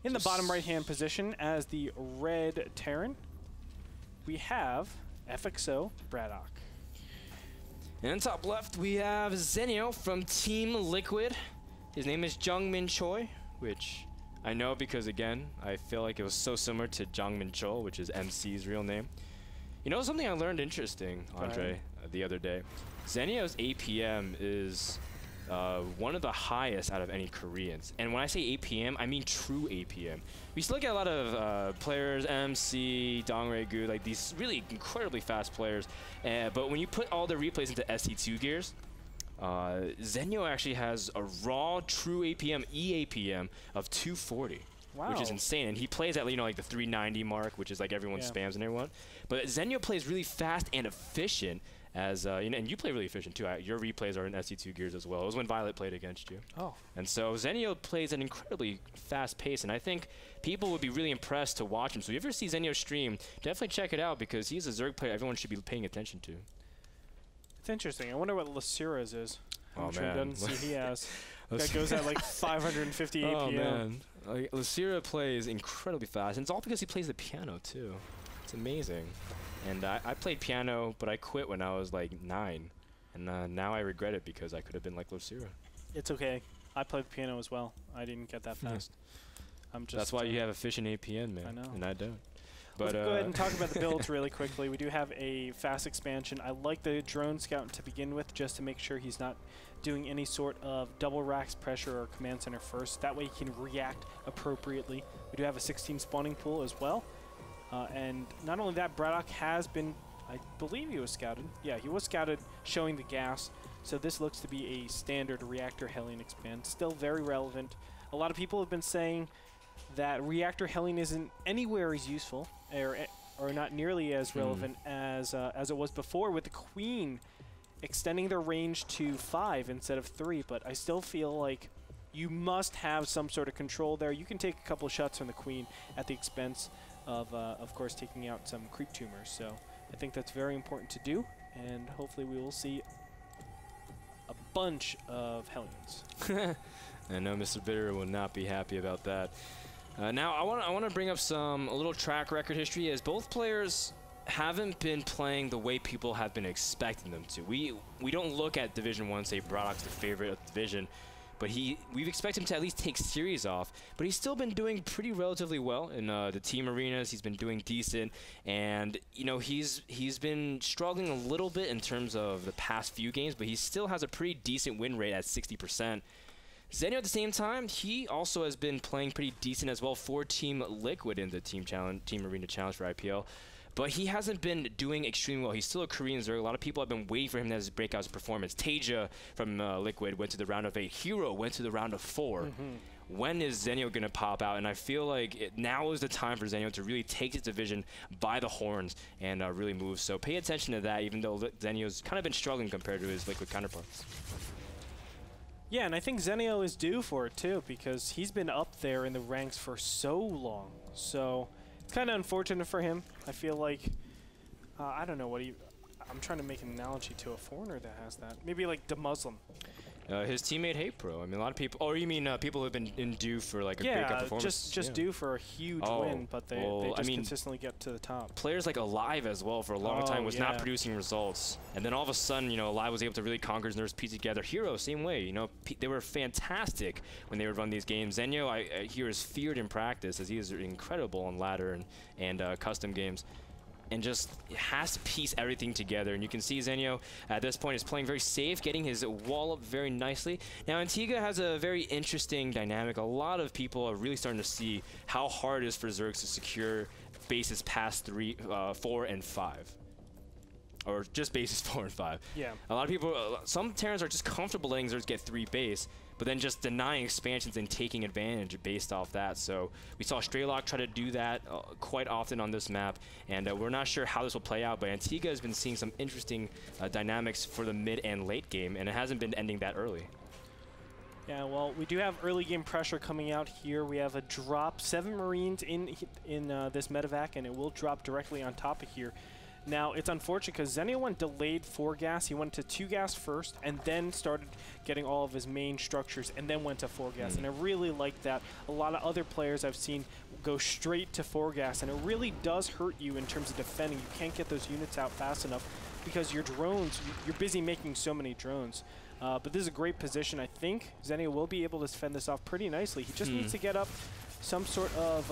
In the bottom right-hand position as the red Terran, we have FXO Bratok. And in top left, we have Zenio from Team Liquid. His name is Jungmin Choi, which I know because, again, I feel like it was so similar to Jungmin Cho, which is MC's real name. You know something I learned interesting, Andre, the other day? Zenio's APM is one of the highest out of any Koreans. And when I say APM, I mean true APM. We still get a lot of players, MC, Dongre-gu, like these really incredibly fast players. But when you put all the replays into SC2 gears, Zenio actually has a raw true APM, EAPM of 240. Wow. Which is insane, and he plays at, you know, like the 390 mark, which is like everyone spams and everyone. But Zenio plays really fast and efficient, as you know, and you play really efficient too. Your replays are in SC2 gears as well. It was when Violet played against you. Oh. And so Zenio plays an incredibly fast pace, and I think people would be really impressed to watch him. So if you ever see Zenio stream, definitely check it out because he's a Zerg player everyone should be paying attention to. It's interesting. I wonder what Lasira's is. I'm sure doesn't see he has. That goes at like 550 APM. Oh man, like Lasira plays incredibly fast, and it's all because he plays the piano too. It's amazing. And I played piano, but I quit when I was like 9, and now I regret it because I could have been like Lasira. It's okay. I played the piano as well. I didn't get that fast. I'm just. That's why you have efficient APM, man. I know. And I don't. But let's go ahead and talk about the builds really quickly. We do have a fast expansion. I like the drone scout to begin with, just to make sure he's not doing any sort of double racks pressure or command center first. That way he can react appropriately. We do have a 16 spawning pool as well. And not only that, Bratok has been, I believe he was scouted. Yeah, he was scouted showing the gas. So this looks to be a standard reactor Hellion expand. Still very relevant. A lot of people have been saying that reactor Hellion isn't anywhere as useful or not nearly as relevant as it was before, with the Queen extending their range to 5 instead of 3. But I still feel like you must have some sort of control there. You can take a couple of shots from the Queen at the expense of course, taking out some creep tumors. So I think that's very important to do, and hopefully we will see a bunch of Hellions. I know Mr. Bitter will not be happy about that. Now I want to bring up a little track record history, as both players haven't been playing the way people have been expecting them to. We don't look at Division 1 say Bratok's the favorite of the division, but we've expected him to at least take series off. But he's still been doing pretty relatively well in the team arenas. He's been doing decent, and you know he's been struggling a little bit in terms of the past few games, but he still has a pretty decent win rate at 60%. Zenio at the same time, he also has been playing pretty decent as well for Team Liquid in the Team Arena Challenge for IPL. But he hasn't been doing extremely well. He's still a Korean Zerg. A lot of people have been waiting for him to break out his performance. Tasia from Liquid went to the round of 8. Hero went to the round of 4. When is Zenio going to pop out? And I feel like now is the time for Zenio to really take his division by the horns and really move. So pay attention to that, even though Zenio's kind of been struggling compared to his Liquid counterparts. Yeah, and I think Zenio is due for it too, because he's been up there in the ranks for so long. So it's kind of unfortunate for him. I feel like, I don't know what I'm trying to make an analogy to a foreigner that has that. Maybe like the Muslim. His teammate Hey Pro. I mean, a lot of people. Or you mean people who've been in due for like a breakout performance? just due for a huge win, but they just consistently get to the top. Players like Alive as well for a long time was not producing results, and then all of a sudden, you know, Alive was able to really conquer Newerth's piece together. Hero, same way. You know, they were fantastic when they would run these games. Zenio, I hear, is feared in practice, as he is incredible on ladder and custom games, and just has to piece everything together. And you can see Zenio at this point is playing very safe, getting his wall up very nicely. Now Antiga has a very interesting dynamic. A lot of people are really starting to see how hard it is for Zergs to secure bases past 4 and 5. Or just bases 4 and 5. Yeah. A lot of people, some Terrans are just comfortable letting Zergs get 3 base, but then just denying expansions and taking advantage based off that. So we saw Straylock try to do that quite often on this map, and we're not sure how this will play out, but Antiga has been seeing some interesting dynamics for the mid and late game, and it hasn't been ending that early. Yeah, well, we do have early game pressure coming out here. We have a drop, 7 Marines in this medevac, and it will drop directly on top of here. Now, it's unfortunate because Zenio went delayed 4 gas. He went to 2 gas first and then started getting all of his main structures and then went to 4 gas. And I really like that. A lot of other players I've seen go straight to 4 gas, and it really does hurt you in terms of defending. You can't get those units out fast enough because your drones, you're busy making so many drones. But this is a great position. I think Zenio will be able to fend this off pretty nicely. He just needs to get up some sort of,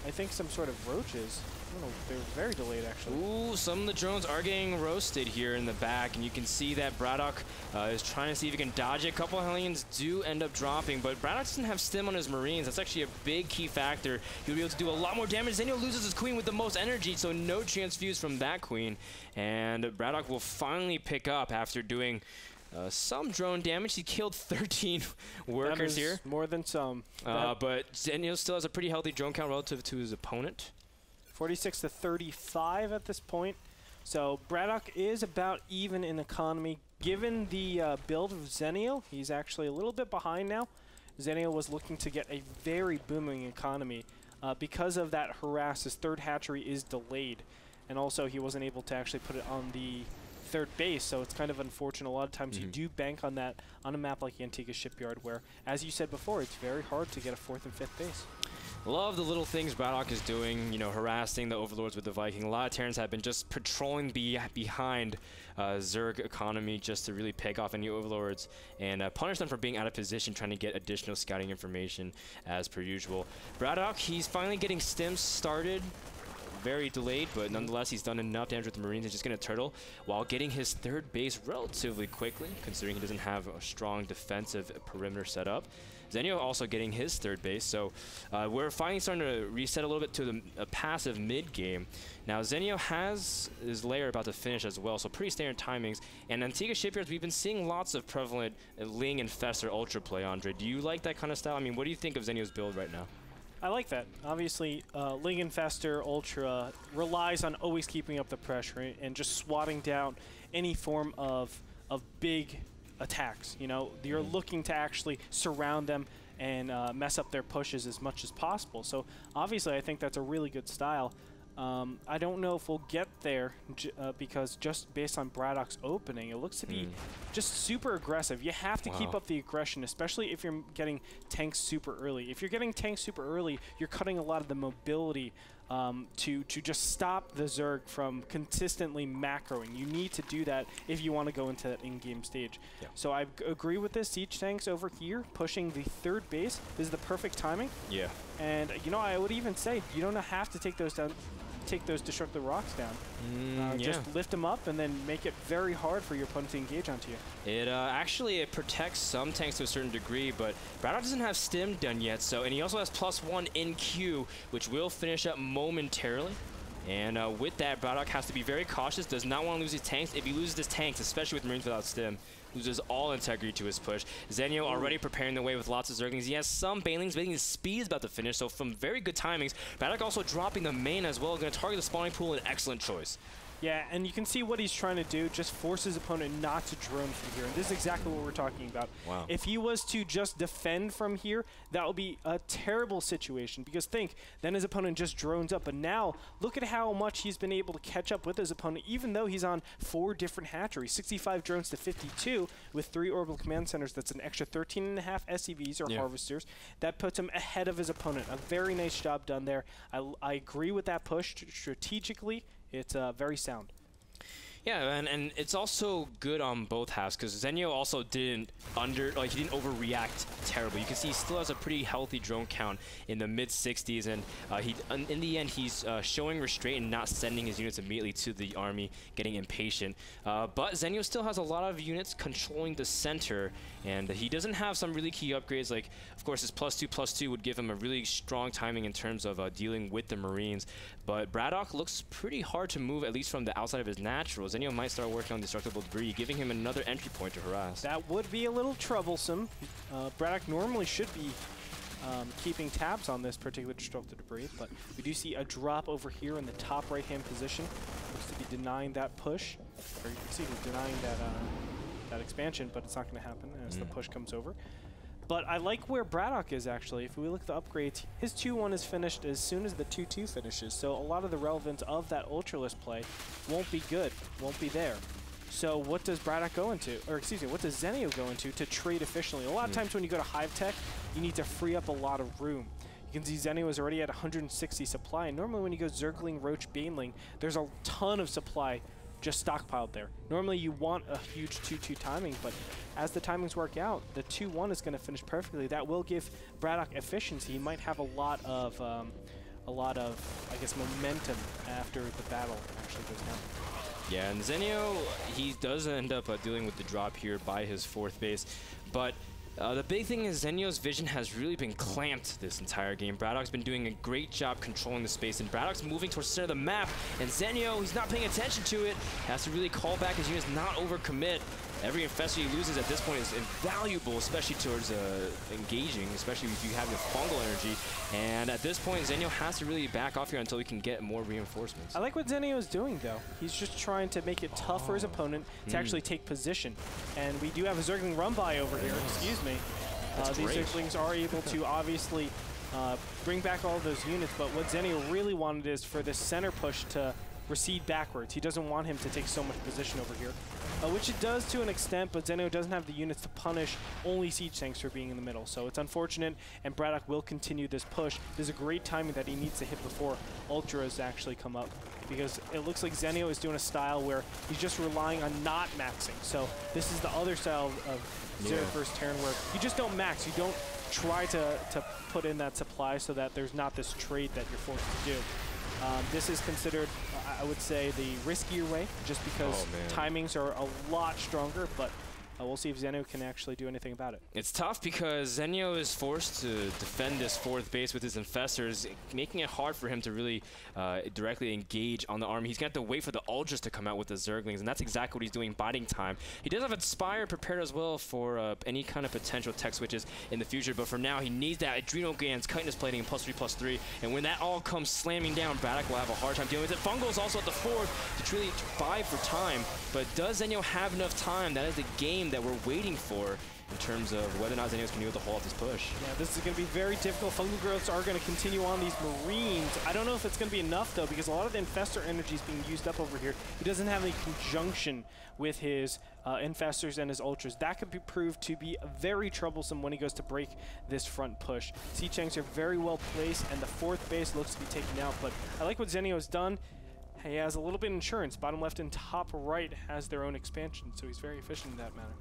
I think some sort of roaches. I don't know, they're very delayed, actually. Ooh, some of the drones are getting roasted here in the back, and you can see that Bratok is trying to see if he can dodge it. A couple of Hellions do end up dropping, but Bratok doesn't have stim on his Marines. That's actually a big key factor. He'll be able to do a lot more damage. Zenio loses his Queen with the most energy, so no transfuse from that Queen. And Bratok will finally pick up after doing some drone damage. He killed 13 workers here. More than some. But Zenio still has a pretty healthy drone count relative to his opponent. 46 to 35 at this point. So Bratok is about even in economy. Given the build of Zenio, he's actually a little bit behind now. Zenio was looking to get a very booming economy. Because of that harass, his 3rd hatchery is delayed. And also he wasn't able to actually put it on the 3rd base, so it's kind of unfortunate. A lot of times you do bank on that on a map like Antiga Shipyard, where, as you said before, it's very hard to get a 4th and 5th base. Love the little things Bratok is doing, you know, harassing the Overlords with the Viking. A lot of Terrans have been just patrolling behind Zerg economy just to really pick off any Overlords and punish them for being out of position, trying to get additional scouting information as per usual. Bratok, he's finally getting stims started. Very delayed, but nonetheless, he's done enough damage with the Marines. He's just going to turtle while getting his 3rd base relatively quickly, considering he doesn't have a strong defensive perimeter set up. Zenio also getting his 3rd base, so we're finally starting to reset a little bit to a passive mid-game. Now, Zenio has his lair about to finish as well, so pretty standard timings. And Antiga Shipyards, we've been seeing lots of prevalent Ling and Fester Ultra play, Andre. Do you like that kind of style? I mean, what do you think of Zenio's build right now? I like that. Obviously, Ling and Fester Ultra relies on always keeping up the pressure and just swatting down any form of big attacks. You know, you're looking to actually surround them and mess up their pushes as much as possible. So obviously, I think that's a really good style. I don't know if we'll get there because just based on Bradok's opening, it looks to be just super aggressive. You have to keep up the aggression, especially if you're getting tanks super early. If you're getting tanks super early, you're cutting a lot of the mobility to just stop the Zerg from consistently macroing. You need to do that if you want to go into that in-game stage. Yeah. So I agree with this. Siege tanks over here pushing the 3rd base. This is the perfect timing. Yeah. And, you know, I would even say you don't have to take those down. Take those destructive rocks down. Just lift them up and then make it very hard for your opponent to engage onto you. It actually it protects some tanks to a certain degree, but Bratok doesn't have stim done yet, so and he also has +1 in Q, which will finish up momentarily. And with that, Bratok has to be very cautious, does not want to lose his tanks. If he loses his tanks, especially with Marines without stim, loses all integrity to his push. Zenio already preparing the way with lots of Zerglings. He has some Banelings, but his speed is about to finish, so from very good timings. Bratok also dropping the main as well, going to target the spawning pool, an excellent choice. Yeah, and you can see what he's trying to do, just force his opponent not to drone from here. And this is exactly what we're talking about. Wow. If he was to just defend from here, that would be a terrible situation. Because think, then his opponent just drones up. But now, look at how much he's been able to catch up with his opponent, even though he's on 4 different hatcheries. 65 drones to 52 with 3 orbital command centers. That's an extra 13.5 SCVs or harvesters. That puts him ahead of his opponent. A very nice job done there. I agree with that push strategically. It's very sound. Yeah, and it's also good on both halves because Zenio also didn't he didn't overreact terribly. You can see he still has a pretty healthy drone count in the mid-60s, and in the end he's showing restraint and not sending his units immediately to the army, getting impatient. But Zenio still has a lot of units controlling the center, and he doesn't have some really key upgrades. Like, of course, his +2/+2 would give him a really strong timing in terms of dealing with the Marines. But Bratok looks pretty hard to move, at least from the outside of his naturals. Zenio might start working on destructible debris, giving him another entry point to harass. That would be a little troublesome. Bratok normally should be keeping tabs on this particular destructive debris, but we do see a drop over here in the top right-hand position. Looks to be denying that push. Or you can see he's denying that expansion, but it's not going to happen as the push comes over. But I like where Bratok is, actually. If we look at the upgrades, his 2-1 is finished as soon as the 2-2 finishes. So a lot of the relevance of that Ultralist play won't be good, won't be there. So what does Bratok go into, or excuse me, what does Zenio go into to trade efficiently? A lot of times when you go to Hive Tech, you need to free up a lot of room. You can see Zenio is already at 160 supply, and normally when you go Zergling, Roach, Baneling, there's a ton of supply just stockpiled there. Normally you want a huge 2-2 timing, but as the timings work out, the 2-1 is going to finish perfectly. That will give Bratok efficiency. He might have a lot of, I guess, momentum after the battle actually goes down. Yeah, and Zenio, he does end up dealing with the drop here by his 4th base, but the big thing is Zenio's vision has really been clamped this entire game. Bradok's been doing a great job controlling the space, and Bradok's moving towards the center of the map, and Zenio, he's not paying attention to it, has to really call back his units, not overcommit. Every infestor he loses at this point is invaluable, especially towards engaging, especially if you have your fungal energy. And at this point, Zenio has to really back off here until we can get more reinforcements. I like what Zenio is doing, though. He's just trying to make it tough for his opponent to actually take position. And we do have a Zergling run-by over here, excuse me. These Zerglings are able to obviously bring back all of those units, but what Zenio really wanted is for this center push to recede backwards. He doesn't want him to take so much position over here, which it does to an extent, but Zenio doesn't have the units to punish only siege tanks for being in the middle. So it's unfortunate, and Bratok will continue this push. There's a great timing that he needs to hit before Ultras actually come up, because it looks like Zenio is doing a style where he's just relying on not maxing. So this is the other style of Zerg versus Terran where you just don't max. You don't try to put in that supply so that there's not this trade that you're forced to do. This is considered, I would say, the riskier way, just because timings are a lot stronger, but we'll see if Zenio can actually do anything about it. It's tough because Zenio is forced to defend this 4th base with his infestors, making it hard for him to really directly engage on the army. He's going to have to wait for the Ultras to come out with the Zerglings, and that's exactly what he's doing, biding time. He does have Inspire prepared as well for any kind of potential tech switches in the future, but for now, he needs that Adrenal Glands, Chitinous Plating, and +3/+3, and when that all comes slamming down, Bratok will have a hard time dealing with it. Fungal is also at the 4th to truly fight for time, but does Zenio have enough time? That is the game that we're waiting for in terms of whether or not Zenio's going to be able to hold off this push. Yeah, this is going to be very difficult. Fungal growths are going to continue on these Marines. I don't know if it's going to be enough, though, because a lot of the Infestor energy is being used up over here. He doesn't have any conjunction with his Infestors and his Ultras. That could be proved to be very troublesome when he goes to break this front push. Siege tanks are very well placed, and the 4th base looks to be taken out, but I like what Zenio's done. He has a little bit of insurance. Bottom left and top right has their own expansion, so he's very efficient in that manner.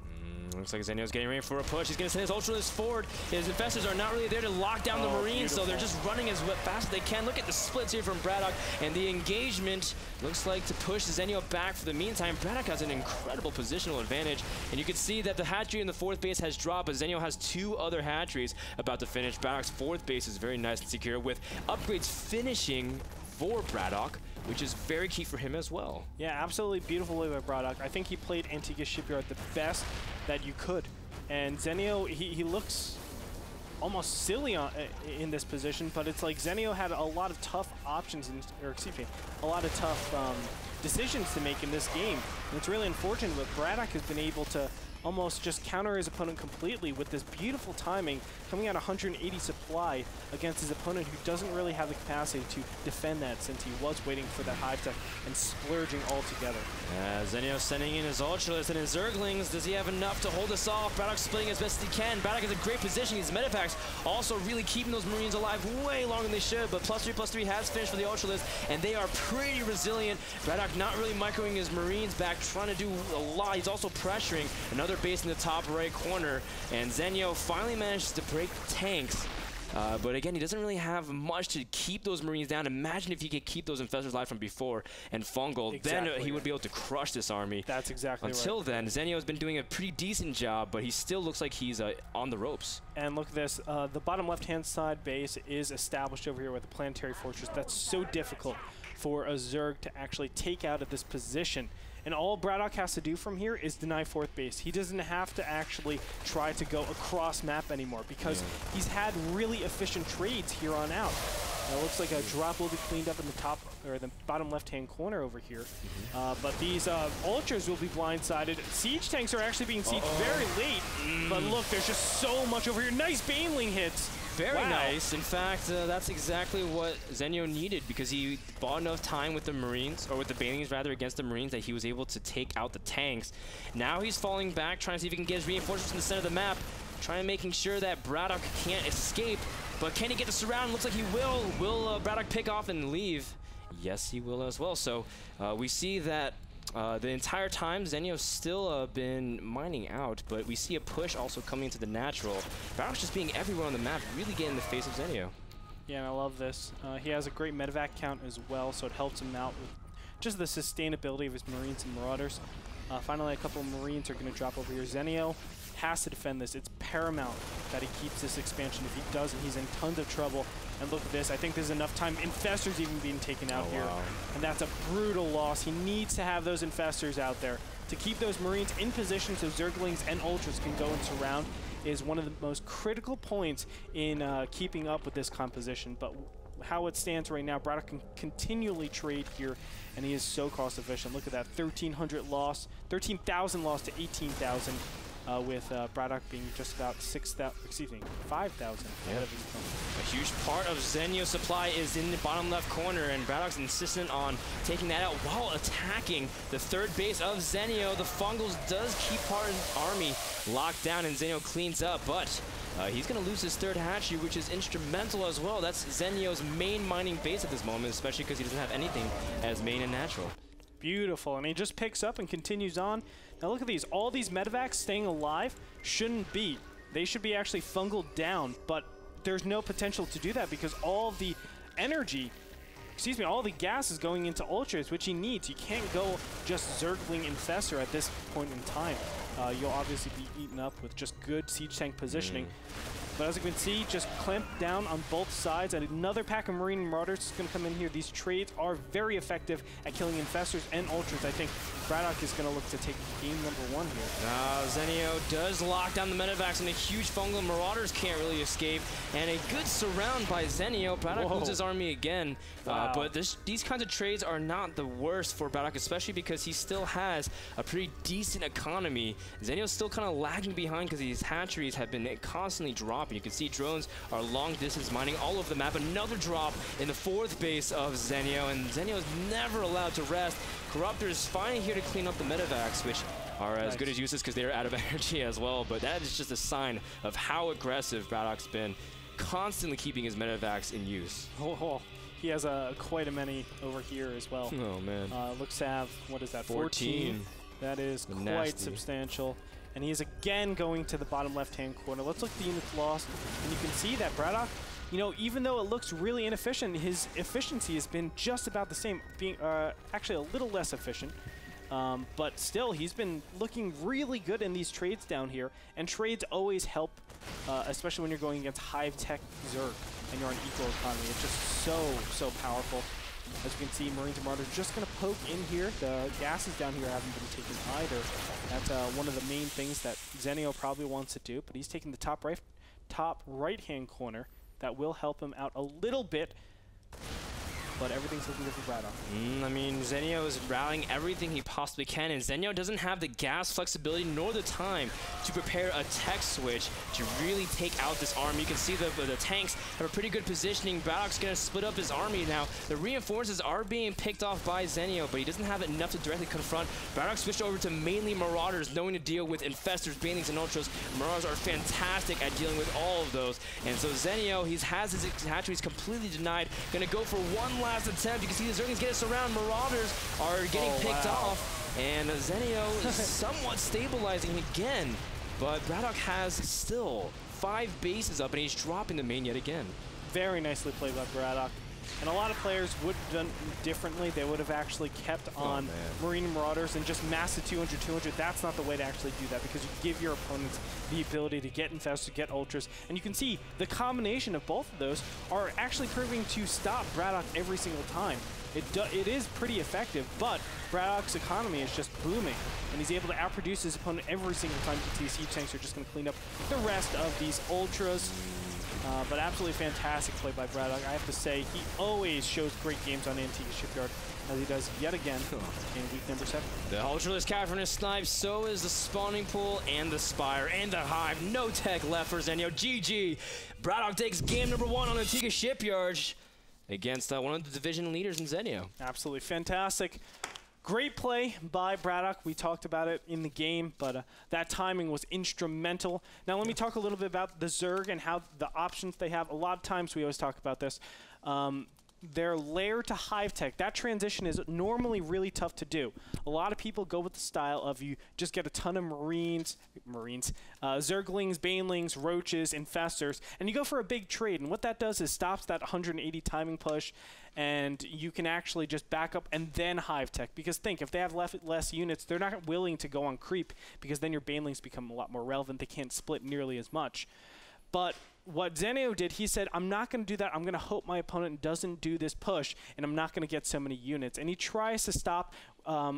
Looks like Zenio's getting ready for a push. He's going to send his Ultralist forward. His Infestors are not really there to lock down the Marines, so they're just running as fast as they can. Look at the splits here from Bratok, and the engagement looks like to push Zenio back for the meantime. Bratok has an incredible positional advantage, and you can see that the hatchery in the 4th base has dropped, but Zenio has 2 other hatcheries about to finish. Bradok's 4th base is very nice and secure, with upgrades finishing for Bratok, which is very key for him as well. Yeah, absolutely beautiful way by Bratok. I think he played Antiga Shipyard the best that you could. And Zenio, he looks almost silly in this position, but it's like Zenio had a lot of tough options, or excuse me, a lot of tough decisions to make in this game. And it's really unfortunate, but Bratok has been able to almost just counter his opponent completely with this beautiful timing, coming out 180 supply against his opponent who doesn't really have the capacity to defend that, since he was waiting for that Hive Tech and splurging altogether. Zenio sending in his Ultralist and his Zerglings. Does he have enough to hold us off? Bratok splitting as best he can. Bratok is in great position. His Medipacks also really keeping those Marines alive way longer than they should, but +3/+3 has finished for the Ultralist, and they are pretty resilient. Bratok not really microing his Marines back, trying to do a lot. He's also pressuring another base in the top right corner, and Zenio finally manages to break tanks. But again, he doesn't really have much to keep those Marines down. Imagine if he could keep those Infestors alive from before and Fungal, then he would be able to crush this army. That's exactly right. Until then, Zenio has been doing a pretty decent job, but he still looks like he's on the ropes. And look at this, the bottom left-hand side base is established over here with a Planetary Fortress. That's so difficult for a Zerg to actually take out of this position. And all Bratok has to do from here is deny 4th base. He doesn't have to actually try to go across map anymore, because he's had really efficient trades here on out. It looks like a drop will be cleaned up in the top or the bottom left-hand corner over here. But these ultras will be blindsided. Siege tanks are actually being sieged very late. But look, there's just so much over here. Nice Baneling hits. Very nice. In fact, that's exactly what Zenio needed, because he bought enough time with the Marines, or with the Banelings rather, against the Marines, that he was able to take out the tanks. Now he's falling back, trying to see if he can get his reinforcements in the center of the map, trying to making sure that Bratok can't escape. But can he get the surround? Looks like he will. Will Bratok pick off and leave? Yes, he will as well. So we see that the entire time, Zenio's still been mining out, but we see a push also coming into the natural. Bratok's just being everywhere on the map, really getting in the face of Zenio. Yeah, and I love this. He has a great medevac count as well, so it helps him out with just the sustainability of his Marines and Marauders. Finally, a couple of Marines are going to drop over here. Zenio has to defend this. It's paramount that he keeps this expansion. If he doesn't, he's in tons of trouble. And look at this. I think there's enough time. Infestors even being taken out here. Wow. And that's a brutal loss. He needs to have those Infestors out there to keep those Marines in position so Zerglings and Ultras can go and surround. Is one of the most critical points in keeping up with this composition. But how it stands right now, Bratok can continually trade here, and he is so cost efficient. Look at that, 1,300 loss, 13,000 loss to 18,000. With Bratok being just about 5,000 ahead of his opponent. A huge part of Zenio's supply is in the bottom left corner, and Bratok's insistent on taking that out while attacking the third base of Zenio. The Fungals does keep part of his army locked down, and Zenio cleans up, but he's going to lose his third hatchery, which is instrumental as well. That's Zenio's main mining base at this moment, especially because he doesn't have anything as main and natural. Beautiful, and he just picks up and continues on. Now look at these. All these medevacs staying alive shouldn't be. They should be actually fungled down, but there's no potential to do that because all of the energy, all the gas is going into Ultras, which he needs. You can't go just Zergling Infestor at this point in time. You'll obviously be eaten up with just good siege tank positioning. But as you can see, just clamped down on both sides, and another pack of Marine Marauders is going to come in here. These trades are very effective at killing Infestors and Ultras. I think Bratok is going to look to take game #1 here. Zenio does lock down the medevacs, and a huge fungal Marauders can't really escape. And a good surround by Zenio. Bratok moves his army again. But these kinds of trades are not the worst for Bratok, especially because he still has a pretty decent economy. Zenio's still kind of lagging behind because these hatcheries have been constantly dropping. You can see drones are long distance mining all over the map. Another drop in the fourth base of Zenio, and Zenio is never allowed to rest. Corruptor is finally here to clean up the medevacs, which are as good as useless because they're out of energy as well. But that is just a sign of how aggressive Bratok's been, constantly keeping his medevacs in use. He has quite a many over here as well. Oh, man. Looks to have, what is that, 14? That is quite substantial. And he is again going to the bottom left-hand corner. Let's look at the units lost. And you can see that Bratok, you know, even though it looks really inefficient, his efficiency has been just about the same, being actually a little less efficient. But still, he's been looking really good in these trades down here. And trades always help, especially when you're going against high-tech Zerg and you're on equal economy. It's just so powerful. As you can see, Marines and Marauders just going to poke in here. The gases down here haven't been taken either. That's one of the main things that Zenio probably wants to do, but he's taking the top right-hand corner. That will help him out a little bit, but everything's looking good for Bratok. I mean, Zenio is rallying everything he possibly can, and Zenio doesn't have the gas flexibility nor the time to prepare a tech switch to really take out this army. You can see the tanks have a pretty good positioning. Bratok's going to split up his army now. The reinforcements are being picked off by Zenio, but he doesn't have enough to directly confront. Bratok switched over to mainly Marauders, knowing to deal with Infestors, Banelings, and Ultras. Marauders are fantastic at dealing with all of those, and so Zenio, he has his hatcheries completely denied. Going to go for one last attempt. You can see the Zerglings get us around. Marauders are getting picked off, and Zenio is somewhat stabilizing again, but Bratok has still 5 bases up, and he's dropping the main yet again. Very nicely played by Bratok. And a lot of players would have done differently. They would have actually kept on Marine Marauders and just mass the 200-200. That's not the way to actually do that, because you give your opponents the ability to get Infested, get Ultras. And you can see the combination of both of those are actually proving to stop Bratok every single time. It is pretty effective, but Bratok's economy is just booming, and he's able to outproduce his opponent every single time. You can see siege tanks are just going to clean up the rest of these Ultras. But absolutely fantastic play by Bratok. I have to say, he always shows great games on Antiga Shipyard, as he does yet again in week number 7. The Ultralist Cavernous Snipe, so is the Spawning Pool and the Spire and the Hive. No tech left for Zenio. GG. Bratok takes game number 1 on Antiga Shipyard against one of the division leaders in Zenio. Absolutely fantastic. Great play by Bratok. We talked about it in the game, but that timing was instrumental. Now let me talk a little bit about the Zerg and how the options they have. A lot of times we always talk about this. Their lair to hive tech, that transition is normally really tough to do. A lot of people go with the style of you just get a ton of Zerglings, Banelings, Roaches, Infestors, and you go for a big trade. And what that does is stops that 180 timing push, and you can actually just back up and then hive tech. Because think, if they have less units, they're not willing to go on creep, because then your Banelings become a lot more relevant. They can't split nearly as much. But what Zenio did, he said, I'm not going to do that. I'm going to hope my opponent doesn't do this push, and I'm not going to get so many units. And he tries to stop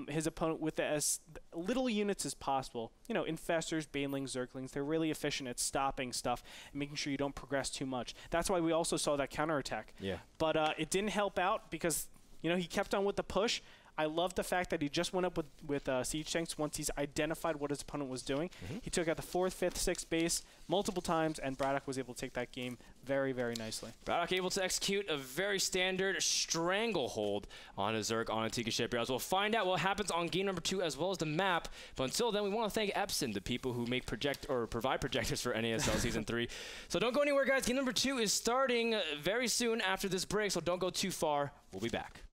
his opponent with as little units as possible. You know, Infestors, Banelings, Zerglings, they're really efficient at stopping stuff and making sure you don't progress too much. That's why we also saw that counterattack. Yeah. But it didn't help out because, you know, he kept on with the push. I love the fact that he just went up with siege tanks once he's identified what his opponent was doing. He took out the 4th, 5th, 6th base multiple times, and Bratok was able to take that game very, very nicely. Bratok able to execute a very standard stranglehold on a Zerg on Antiga Shipyard. We'll find out what happens on game number 2 as well as the map. But until then, we want to thank Epson, the people who make provide projectors for NASL Season 3. So don't go anywhere, guys. Game number 2 is starting very soon after this break, so don't go too far. We'll be back.